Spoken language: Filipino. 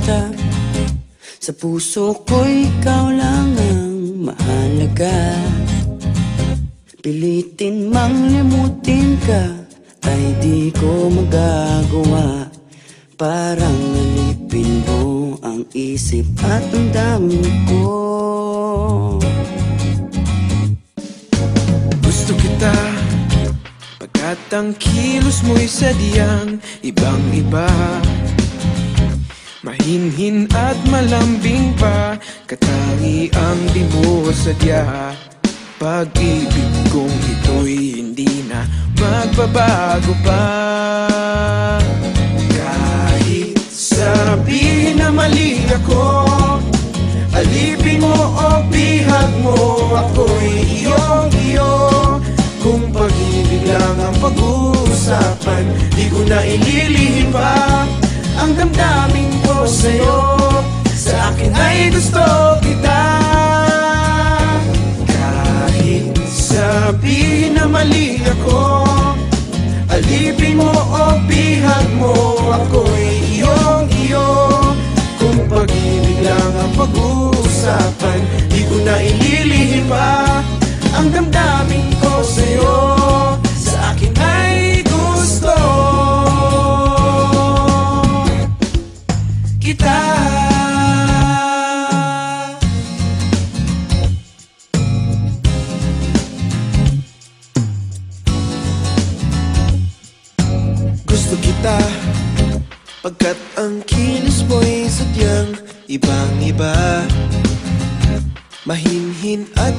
kita. Sa puso ko'y ikaw lang ang mahalaga. Pilitin mang limutin ka ay di ko magagawa. Parang alipin mo ang isip at ang damdamin ko. Gusto kita pagkat ang kilos mo'y sadyang ibang-iba. Mahinhin at malambing pa, katangi ang di mo sadya. Pag-ibig kong ito'y hindi na magbabago pa. Kahit sabihin na mali ako, alipin mo o bihag mo, ako'y iyong-iyo. Kung pag-ibig lang ang pag-uusapan, di ko na ililihim pa ang damdamin ko sa'yo. Sa akin ay gusto kita. Kahit sabihin na mali ako, alipin mo o bihag mo, ako'y iyong-iyo. Kung pag-ibig lang ang pag-uusapan, di ko na ililihim pa ang damdamin ko sa'yo. Sa akin ay gusto kita. Gusto kita pagkat ang kilos mo'y sadyang ibang-iba. Mahinhin at